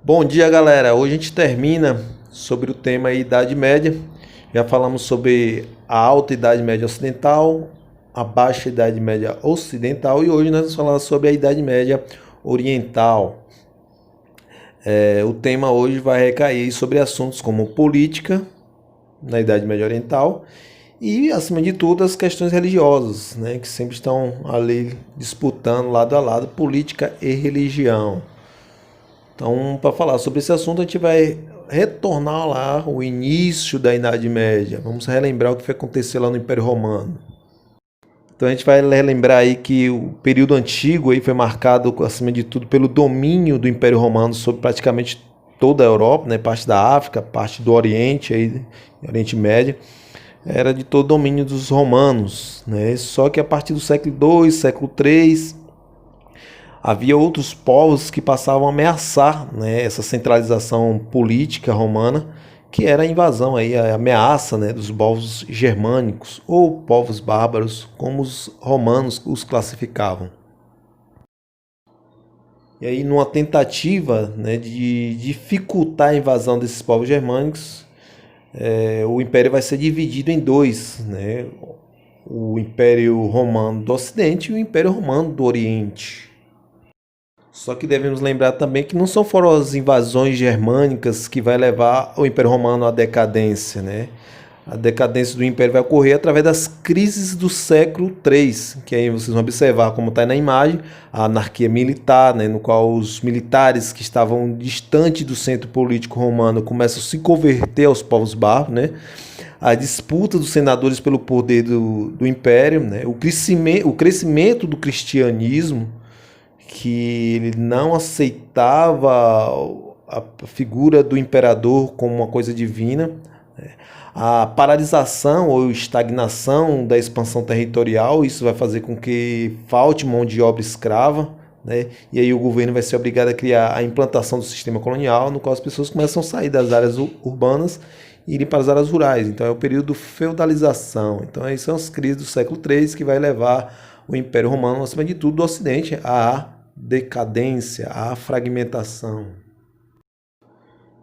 Bom dia, galera. Hoje a gente termina sobre o tema Idade Média. Já falamos sobre a Alta Idade Média Ocidental, a Baixa Idade Média Ocidental e hoje nós vamos falar sobre a Idade Média Oriental. O tema hoje vai recair sobre assuntos como política na Idade Média Oriental e, acima de tudo, as questões religiosas, né, que sempre estão ali disputando lado a lado política e religião. Então, para falar sobre esse assunto, a gente vai retornar lá o início da Idade Média. Vamos relembrar o que aconteceu lá no Império Romano. Então a gente vai relembrar aí que o período antigo aí foi marcado, acima de tudo, pelo domínio do Império Romano sobre praticamente toda a Europa, né? Parte da África, parte do Oriente, aí, Oriente Médio, era de todo domínio dos romanos, né? Só que a partir do século II, século III, havia outros povos que passavam a ameaçar, né, essa centralização política romana, que era a invasão, aí, a ameaça, né, dos povos germânicos ou povos bárbaros, como os romanos os classificavam. E aí, numa tentativa, né, de dificultar a invasão desses povos germânicos, o império vai ser dividido em dois, né, o Império Romano do Ocidente e o Império Romano do Oriente. Só que devemos lembrar também que não foram as invasões germânicas que vai levar o Império Romano à decadência, né? A decadência do Império vai ocorrer através das crises do século III, que aí vocês vão observar como está na imagem, a anarquia militar, né, no qual os militares que estavam distantes do centro político romano começam a se converter aos povos bárbaros, né? A disputa dos senadores pelo poder do Império, né? O crescimento do cristianismo, que ele não aceitava a figura do imperador como uma coisa divina, a paralisação ou estagnação da expansão territorial, isso vai fazer com que falte mão de obra escrava, né? E aí o governo vai ser obrigado a criar a implantação do sistema colonial, no qual as pessoas começam a sair das áreas urbanas e irem para as áreas rurais. Então é o período de feudalização. Então aí são as crises do século III que vai levar o Império Romano, acima de tudo, do Ocidente, à decadência, à fragmentação.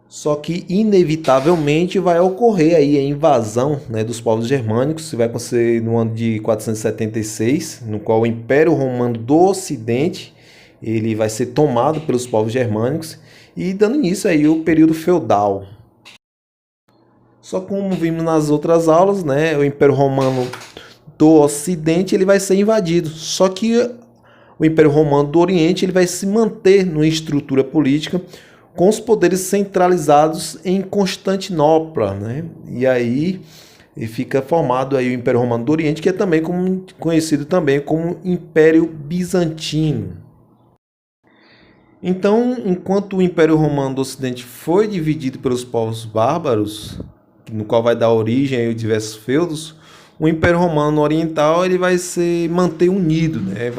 Só que, inevitavelmente, vai ocorrer aí a invasão, né, dos povos germânicos. Isso vai acontecer no ano de 476, no qual o Império Romano do Ocidente ele vai ser tomado pelos povos germânicos e dando início aí ao período feudal. Só como vimos nas outras aulas, né, o Império Romano do Ocidente ele vai ser invadido. Só que o Império Romano do Oriente ele vai se manter numa estrutura política com os poderes centralizados em Constantinopla, né? E aí fica formado aí o Império Romano do Oriente, que é também conhecido também como Império Bizantino. Então, enquanto o Império Romano do Ocidente foi dividido pelos povos bárbaros, no qual vai dar origem a diversos feudos, o Império Romano Oriental ele vai se manter unido, né?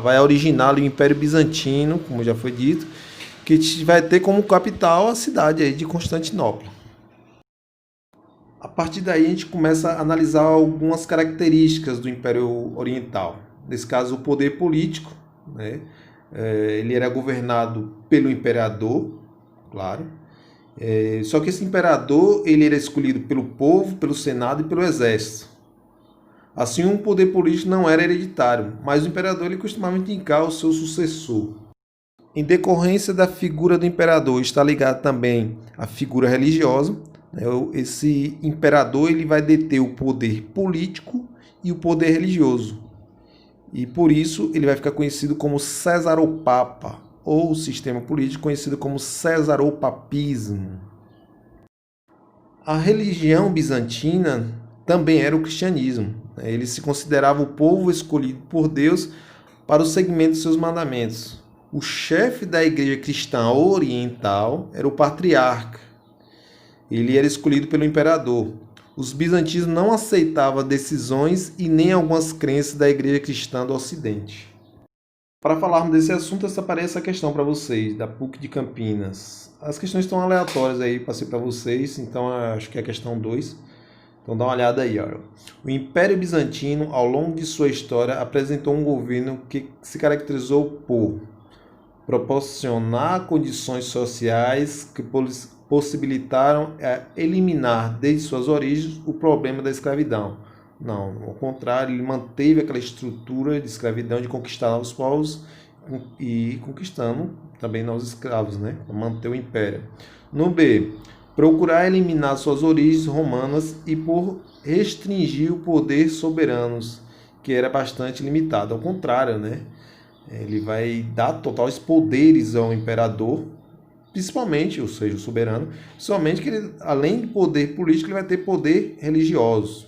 Vai originar o Império Bizantino, como já foi dito, que vai ter como capital a cidade aí de Constantinopla. A partir daí a gente começa a analisar algumas características do Império Oriental. Nesse caso, o poder político, né? Ele era governado pelo imperador, claro. Só que esse imperador ele era escolhido pelo povo, pelo senado e pelo exército. Assim, um poder político não era hereditário, mas o imperador ele costumava indicar o seu sucessor. Em decorrência da figura do imperador está ligado também à figura religiosa, né? Esse imperador ele vai deter o poder político e o poder religioso. E por isso ele vai ficar conhecido como Cesaropapa, ou o sistema político conhecido como Cesaropapismo. A religião bizantina também era o cristianismo. Ele se considerava o povo escolhido por Deus para o seguimento de seus mandamentos. O chefe da igreja cristã oriental era o patriarca. Ele era escolhido pelo imperador. Os bizantinos não aceitavam decisões e nem algumas crenças da igreja cristã do Ocidente. Para falarmos desse assunto, essa aparece a questão para vocês, da PUC de Campinas. As questões estão aleatórias aí, passei para vocês, então acho que é a questão 2. Então dá uma olhada aí. Olha. O Império Bizantino, ao longo de sua história, apresentou um governo que se caracterizou por proporcionar condições sociais que possibilitaram eliminar desde suas origens o problema da escravidão. Não, ao contrário, ele manteve aquela estrutura de escravidão, de conquistar novos povos e conquistando também novos escravos, né? Para manter o império. No B, procurar eliminar suas origens romanas e por restringir o poder soberanos, que era bastante limitado. Ao contrário, né? Ele vai dar totais poderes ao imperador, principalmente, ou seja, o soberano, somente que ele, além de poder político, ele vai ter poder religioso.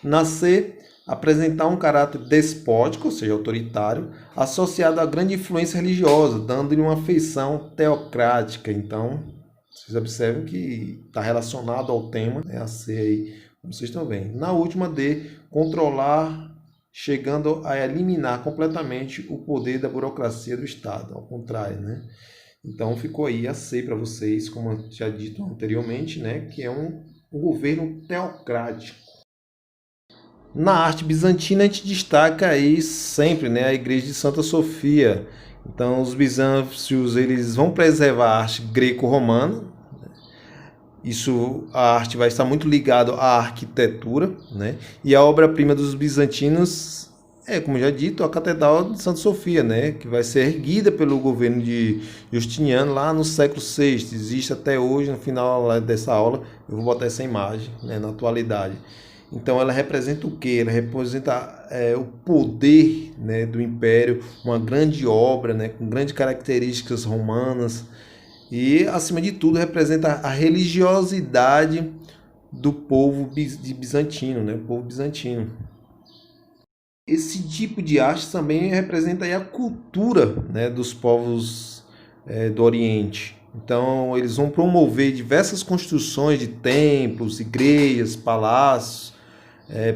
Nascer, apresentar um caráter despótico, ou seja, autoritário, associado a grande influência religiosa, dando-lhe uma feição teocrática. Então, vocês observam que está relacionado ao tema, né, a ser aí, como vocês estão vendo. Na última D, controlar, chegando a eliminar completamente o poder da burocracia do Estado, ao contrário, né? Então ficou aí a C para vocês, como eu já dito anteriormente, né, que é um governo teocrático. Na arte bizantina a gente destaca aí sempre, né, a igreja de Santa Sofia. Então os bizântios eles vão preservar a arte greco-romana. Isso, a arte vai estar muito ligado à arquitetura, né? E a obra-prima dos bizantinos é, como já dito, a Catedral de Santa Sofia, né? Que vai ser erguida pelo governo de Justiniano lá no século VI. Existe até hoje, no final dessa aula, eu vou botar essa imagem, né, na atualidade. Então ela representa o quê? Ela representa o poder, né, do Império, uma grande obra, né, com grandes características romanas. E, acima de tudo, representa a religiosidade do povo bizantino, né? O povo bizantino. Esse tipo de arte também representa aí a cultura, né, dos povos do Oriente. Então, eles vão promover diversas construções de templos, igrejas, palácios,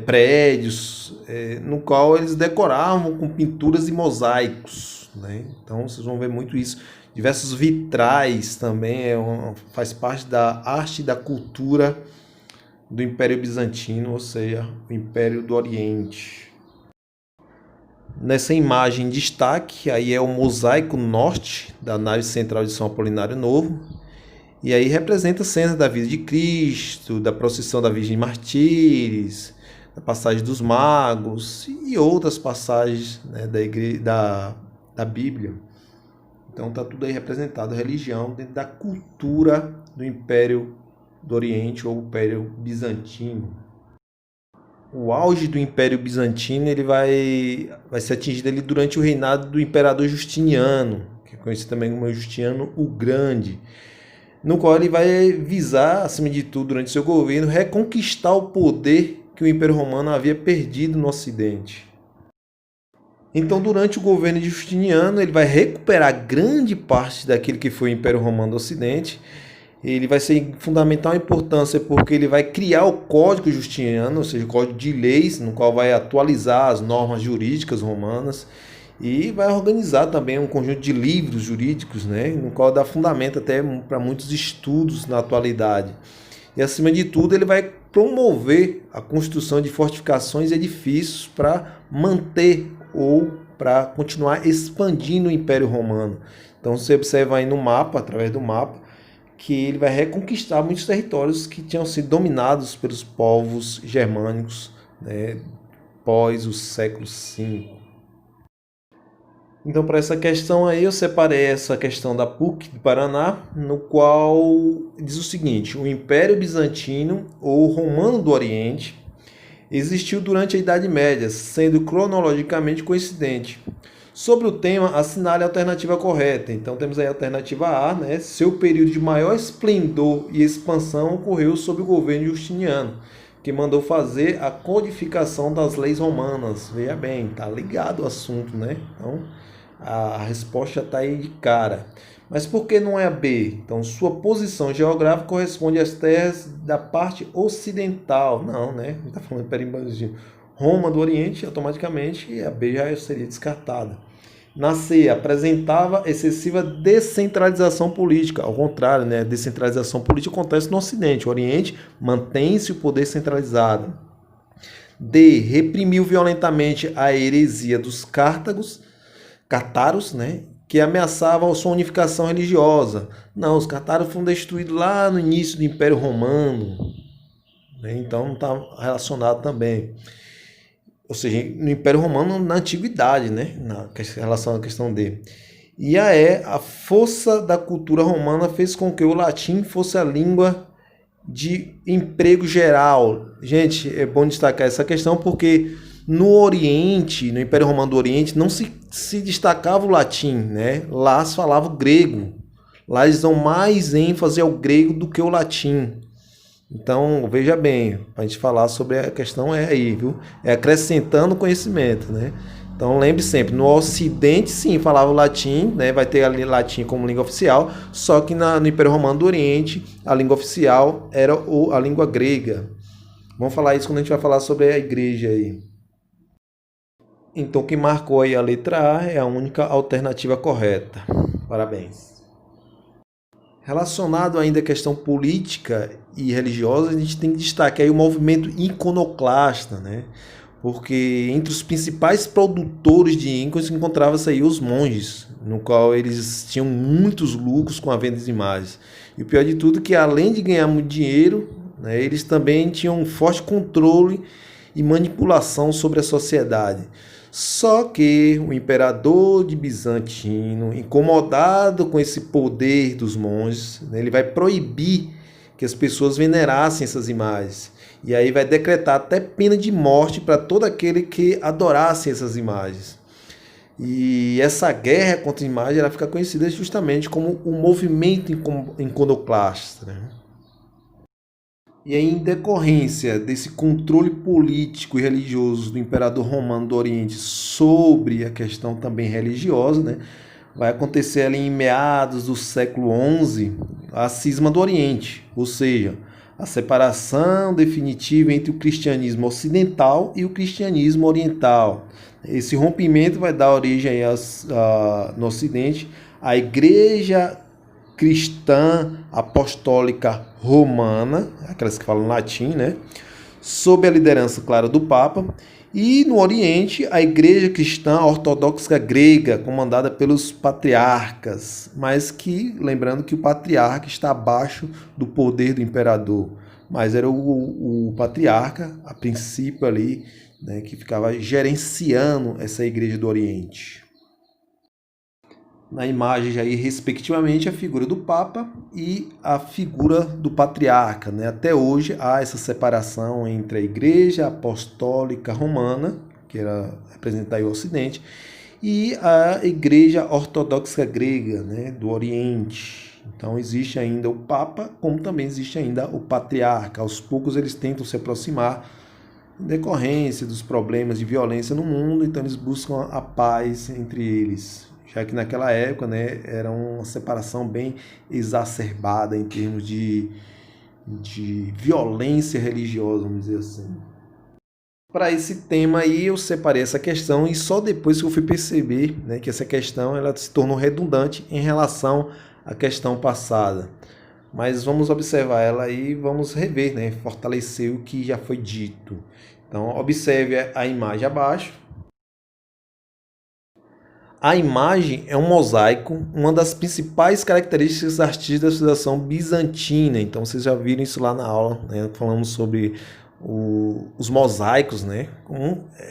prédios, no qual eles decoravam com pinturas e mosaicos, né? Então, vocês vão ver muito isso. Diversos vitrais também faz parte da arte e da cultura do Império Bizantino, ou seja, o Império do Oriente. Nessa imagem destaque, aí é o mosaico norte da nave central de São Apolinário Novo, e aí representa cenas da vida de Cristo, da procissão da Virgem Martires, da passagem dos magos e outras passagens, né, da Bíblia. Então está tudo aí representado, a religião dentro da cultura do Império do Oriente ou Império Bizantino. O auge do Império Bizantino ele vai ser atingido ali durante o reinado do Imperador Justiniano, que é conhecido também como Justiniano o Grande, no qual ele vai visar, acima de tudo, durante seu governo, reconquistar o poder que o Império Romano havia perdido no Ocidente. Então, durante o governo de Justiniano, ele vai recuperar grande parte daquilo que foi o Império Romano do Ocidente. Ele vai ser de fundamental importância porque ele vai criar o Código Justiniano, ou seja, o Código de Leis, no qual vai atualizar as normas jurídicas romanas e vai organizar também um conjunto de livros jurídicos, né, no qual dá fundamento até para muitos estudos na atualidade. E, acima de tudo, ele vai promover a construção de fortificações e edifícios para manter ou para continuar expandindo o Império Romano. Então você observa aí no mapa, através do mapa, que ele vai reconquistar muitos territórios que tinham sido dominados pelos povos germânicos, né, pós o século V. Então, para essa questão aí, eu separei essa questão da PUC do Paraná, no qual diz o seguinte: o Império Bizantino ou Romano do Oriente existiu durante a Idade Média, sendo cronologicamente coincidente. Sobre o tema, assinale a alternativa correta. Então temos aí a alternativa A, né? Seu período de maior esplendor e expansão ocorreu sob o governo Justiniano, que mandou fazer a codificação das leis romanas. Veja bem, tá ligado o assunto, né? Então a resposta está aí de cara. Mas por que não é a B? Então, sua posição geográfica corresponde às terras da parte ocidental. Não, né? Não está falando de Roma do Oriente, automaticamente, e a B já seria descartada. Na C, apresentava excessiva descentralização política. Ao contrário, né? A descentralização política acontece no Ocidente. O Oriente mantém-se o poder centralizado. D, reprimiu violentamente a heresia dos cátaros, né? que ameaçavam a sua unificação religiosa. Não, os catáros foram destruídos lá no início do Império Romano, né? Então não está relacionado também. Ou seja, no Império Romano na Antiguidade, né? Em relação à questão dele. E a força da cultura romana fez com que o latim fosse a língua de emprego geral. Gente, é bom destacar essa questão porque no Oriente, no Império Romano do Oriente, não se destacava o latim, né? Lá se falava o grego. Lá eles dão mais ênfase ao grego do que o latim. Então, veja bem, para a gente falar sobre a questão é aí, viu? É acrescentando conhecimento, né? Então, lembre sempre, no Ocidente, sim, falava o latim, né? Vai ter ali latim como língua oficial, só que no Império Romano do Oriente, a língua oficial era a língua grega. Vamos falar isso quando a gente vai falar sobre a igreja aí. Então, o que marcou aí a letra A é a única alternativa correta. Parabéns. Relacionado ainda à questão política e religiosa, a gente tem que destacar aí o movimento iconoclasta, né? Porque entre os principais produtores de ícones encontrava-se aí os monges, no qual eles tinham muitos lucros com a venda de imagens. E o pior de tudo é que além de ganhar muito dinheiro, né, eles também tinham um forte controle e manipulação sobre a sociedade. Só que o imperador de Bizantino, incomodado com esse poder dos monges, né, ele vai proibir que as pessoas venerassem essas imagens. E aí vai decretar até pena de morte para todo aquele que adorasse essas imagens. E essa guerra contra a imagem ela fica conhecida justamente como o movimento iconoclasta, né? E aí, em decorrência desse controle político e religioso do imperador romano do Oriente sobre a questão também religiosa, né, vai acontecer ali em meados do século XI a cisma do Oriente, ou seja, a separação definitiva entre o cristianismo ocidental e o cristianismo oriental. Esse rompimento vai dar origem no Ocidente à Igreja Cristã Apostólica Romana, aquelas que falam latim, né? Sob a liderança, claro, do Papa, e no Oriente, a Igreja Cristã Ortodoxa Grega, comandada pelos patriarcas, mas que, lembrando que o patriarca está abaixo do poder do imperador, mas era o patriarca, a princípio ali, né, que ficava gerenciando essa Igreja do Oriente. Na imagem aí, respectivamente, a figura do Papa e a figura do Patriarca, né? Até hoje há essa separação entre a Igreja Apostólica Romana, que era representar o Ocidente, e a Igreja Ortodoxa Grega, né? Do Oriente. Então existe ainda o Papa, como também existe ainda o Patriarca. Aos poucos eles tentam se aproximar em decorrência dos problemas de violência no mundo, então eles buscam a paz entre eles. Já que naquela época, né, era uma separação bem exacerbada em termos de violência religiosa, vamos dizer assim. Para esse tema aí eu separei essa questão e só depois que eu fui perceber, né, que essa questão ela se tornou redundante em relação à questão passada. Mas vamos observar ela e vamos rever, né, fortalecer o que já foi dito. Então observe a imagem abaixo. A imagem é um mosaico, uma das principais características artísticas da civilização bizantina. Então, vocês já viram isso lá na aula, né? Falamos sobre os mosaicos, né?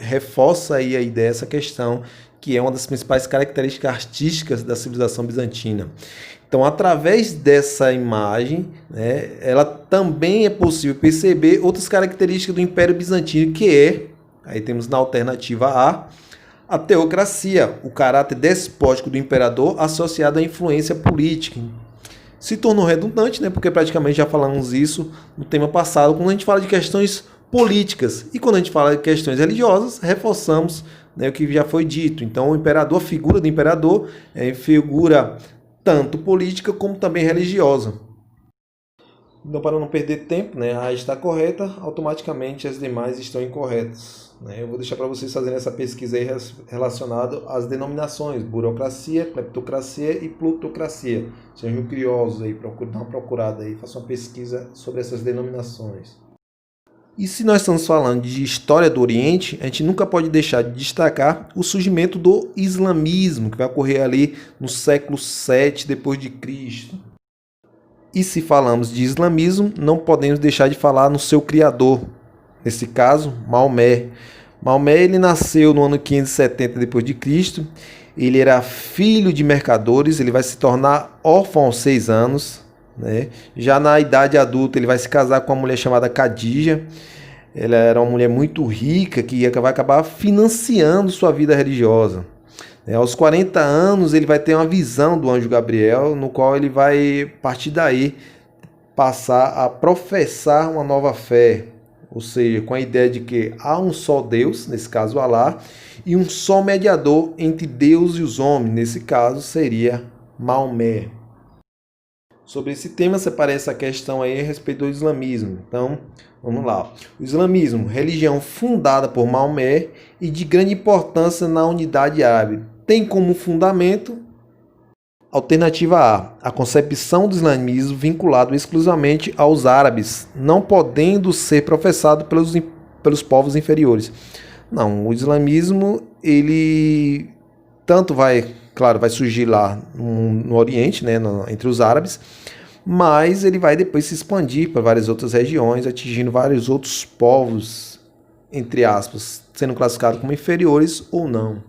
Reforça aí a ideia, essa questão, que é uma das principais características artísticas da civilização bizantina. Então, através dessa imagem, né, ela também é possível perceber outras características do Império Bizantino, que é, aí temos na alternativa A teocracia, o caráter despótico do imperador associado à influência política. Se tornou redundante, né, porque praticamente já falamos isso no tema passado, quando a gente fala de questões políticas. E quando a gente fala de questões religiosas, reforçamos, né, o que já foi dito. Então, o imperador, a figura do imperador, é figura tanto política como também religiosa. Então, para não perder tempo, né, a está correta, automaticamente as demais estão incorretas. Eu vou deixar para vocês fazerem essa pesquisa aí relacionada às denominações, burocracia, cleptocracia e plutocracia. Sejam curiosos aí, dar uma procurada aí, façam uma pesquisa sobre essas denominações. E se nós estamos falando de história do Oriente, a gente nunca pode deixar de destacar o surgimento do islamismo, que vai ocorrer ali no século 7 depois de Cristo. E se falamos de islamismo, não podemos deixar de falar no seu criador, nesse caso, Maomé. Maomé ele nasceu no ano 570 depois de Cristo. Ele era filho de mercadores, ele vai se tornar órfão aos 6 anos. Né? Já na idade adulta ele vai se casar com uma mulher chamada Khadija. Ela era uma mulher muito rica que vai acabar financiando sua vida religiosa. Aos 40 anos ele vai ter uma visão do anjo Gabriel, no qual ele vai, a partir daí, passar a professar uma nova fé. Ou seja, com a ideia de que há um só Deus, nesse caso Alá, e um só mediador entre Deus e os homens, nesse caso seria Maomé. Sobre esse tema, separei essa questão aí a respeito do islamismo. Então, vamos lá. O islamismo, religião fundada por Maomé e de grande importância na unidade árabe, tem como fundamento alternativa A concepção do islamismo vinculado exclusivamente aos árabes, não podendo ser professado pelos povos inferiores. Não, o islamismo, ele tanto vai surgir lá no Oriente, né, entre os árabes, mas ele vai depois se expandir para várias outras regiões, atingindo vários outros povos, entre aspas, sendo classificados como inferiores ou não.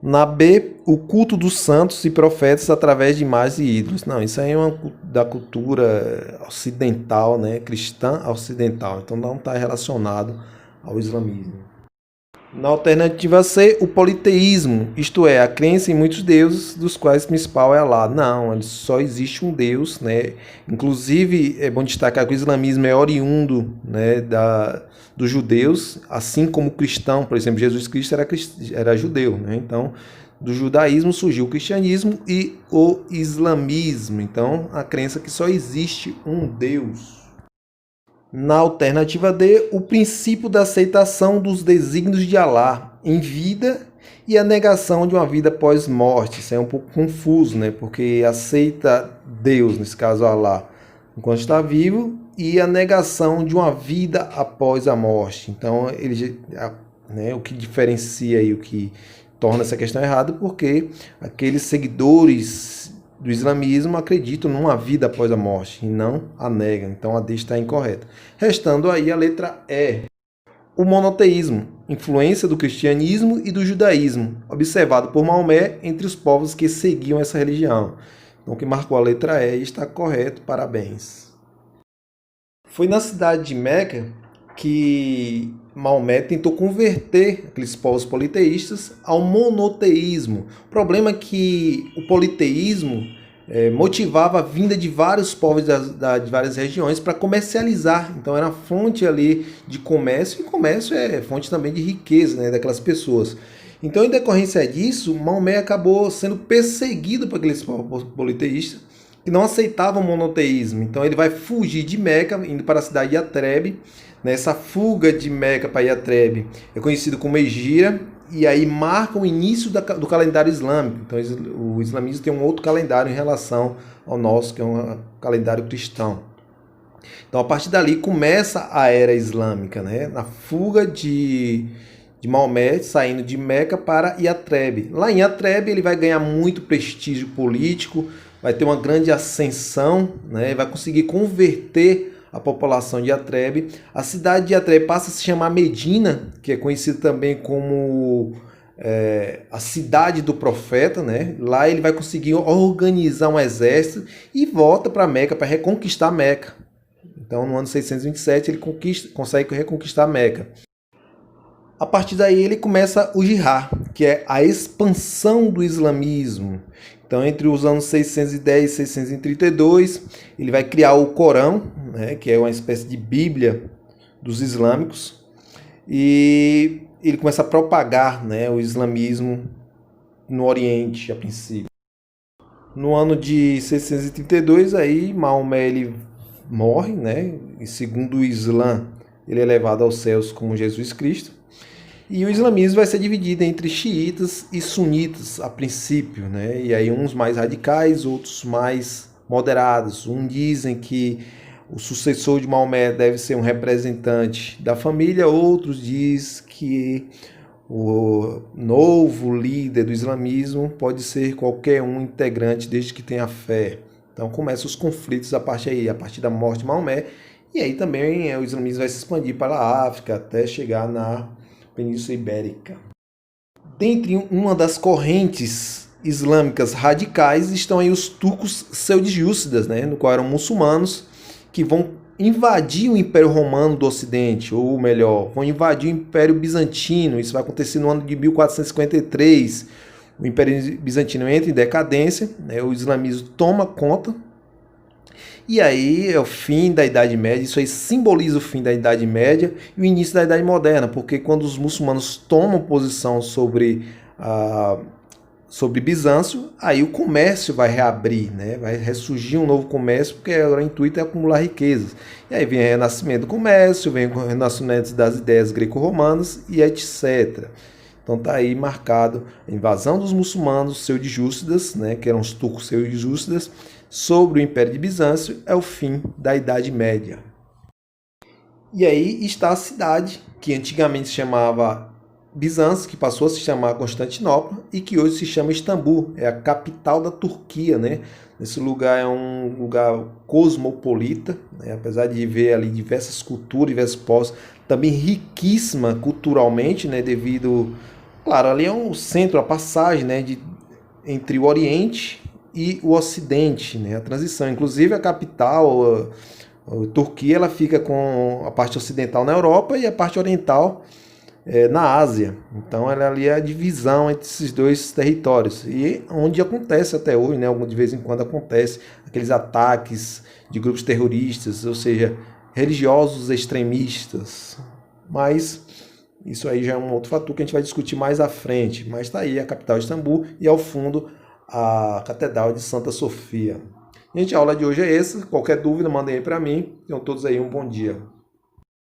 Na B, o culto dos santos e profetas através de imagens e ídolos. Não, isso aí é da cultura ocidental, né, cristã ocidental, então não está relacionado ao islamismo. Na alternativa C, o politeísmo, isto é, a crença em muitos deuses, dos quais o principal é Alá. Não, só existe um Deus, né? Inclusive, é bom destacar que o islamismo é oriundo, né, dos judeus, assim como o cristão, por exemplo, Jesus Cristo era judeu, né? Então, do judaísmo surgiu o cristianismo e o islamismo. Então, a crença que só existe um Deus. Na alternativa D, o princípio da aceitação dos desígnios de Alá em vida e a negação de uma vida pós-morte. Isso é um pouco confuso, né? Porque aceita Deus, nesse caso Alá, enquanto está vivo, e a negação de uma vida após a morte. Então, o que diferencia e o que torna essa questão errada, porque aqueles seguidores do islamismo acreditam numa vida após a morte e não a negam. Então a D está incorreta. Restando aí a letra E. O monoteísmo, influência do cristianismo e do judaísmo, observado por Maomé entre os povos que seguiam essa religião. Então quem marcou a letra E está correto, parabéns. Foi na cidade de Meca que Maomé tentou converter aqueles povos politeístas ao monoteísmo. O problema é que o politeísmo motivava a vinda de vários povos de várias regiões para comercializar. Então era fonte ali de comércio, e comércio é fonte também de riqueza, né, daquelas pessoas. Então, em decorrência disso, Maomé acabou sendo perseguido por aqueles povos politeístas que não aceitavam o monoteísmo. Então ele vai fugir de Meca, indo para a cidade de Yatreb. Nessa fuga de Meca para Yatreb é conhecido como Hegira, e aí marca o início do calendário islâmico. Então o islamismo tem um outro calendário em relação ao nosso, que é um calendário cristão. Então a partir dali começa a era islâmica, né? Na fuga de Maomé, saindo de Meca para Yatreb. Lá em Yatreb ele vai ganhar muito prestígio político, vai ter uma grande ascensão, né? Vai conseguir converter a população de Yatreb. A cidade de Yatreb passa a se chamar Medina, que é conhecida também como a cidade do profeta, né? Lá ele vai conseguir organizar um exército e volta para Meca para reconquistar Meca. Então, no ano 627, ele consegue reconquistar Meca. A partir daí, ele começa o jihad, que é a expansão do islamismo. Então, entre os anos 610 e 632, ele vai criar o Corão, né, que é uma espécie de Bíblia dos islâmicos, e ele começa a propagar, né, o islamismo no Oriente, a princípio. No ano de 632, aí Maomé ele morre, né, e segundo o Islã, ele é levado aos céus como Jesus Cristo. E o islamismo vai ser dividido entre xiitas e sunitas a princípio, né? E aí uns mais radicais, outros mais moderados. Uns dizem que o sucessor de Maomé deve ser um representante da família, outros diz que o novo líder do islamismo pode ser qualquer um integrante desde que tenha fé. Então começam os conflitos a partir da morte de Maomé, e aí também o islamismo vai se expandir para a África até chegar na Península Ibérica. Dentre uma das correntes islâmicas radicais estão aí os turcos seljúcidas, né, no qual eram muçulmanos que vão invadir o Império Romano do Ocidente, ou melhor, vão invadir o Império Bizantino. Isso vai acontecer no ano de 1453. O Império Bizantino entra em decadência, né, o islamismo toma conta, e aí é o fim da Idade Média. Isso aí simboliza o fim da Idade Média e o início da Idade Moderna, porque quando os muçulmanos tomam posição sobre Bizâncio, aí o comércio vai reabrir, né? Vai ressurgir um novo comércio, porque agora o intuito é acumular riquezas. E aí vem o renascimento do comércio, vem o renascimento das ideias greco-romanas e etc. Então está aí marcado a invasão dos muçulmanos seljúcidas, né, que eram os turcos seljúcidas, sobre o Império de Bizâncio, é o fim da Idade Média. E aí está a cidade, que antigamente se chamava Bizâncio, que passou a se chamar Constantinopla e que hoje se chama Istambul, é a capital da Turquia, né? Esse lugar é um lugar cosmopolita, né? Apesar de ver ali diversas culturas, diversos povos, também riquíssima culturalmente, né? Devido, claro, ali é um centro, a passagem, né? Entre o Oriente e o Ocidente, né? A transição, inclusive a capital, a Turquia, ela fica com a parte ocidental na Europa e a parte oriental na Ásia. Então ela ali é a divisão entre esses dois territórios, e onde acontece até hoje, né, de vez em quando acontece aqueles ataques de grupos terroristas, ou seja, religiosos extremistas. Mas isso aí já é um outro fator que a gente vai discutir mais à frente. Mas está aí a capital Istambul e ao fundo a Catedral de Santa Sofia. Gente, a aula de hoje é essa. Qualquer dúvida, mandem aí para mim. Tenham todos aí um bom dia.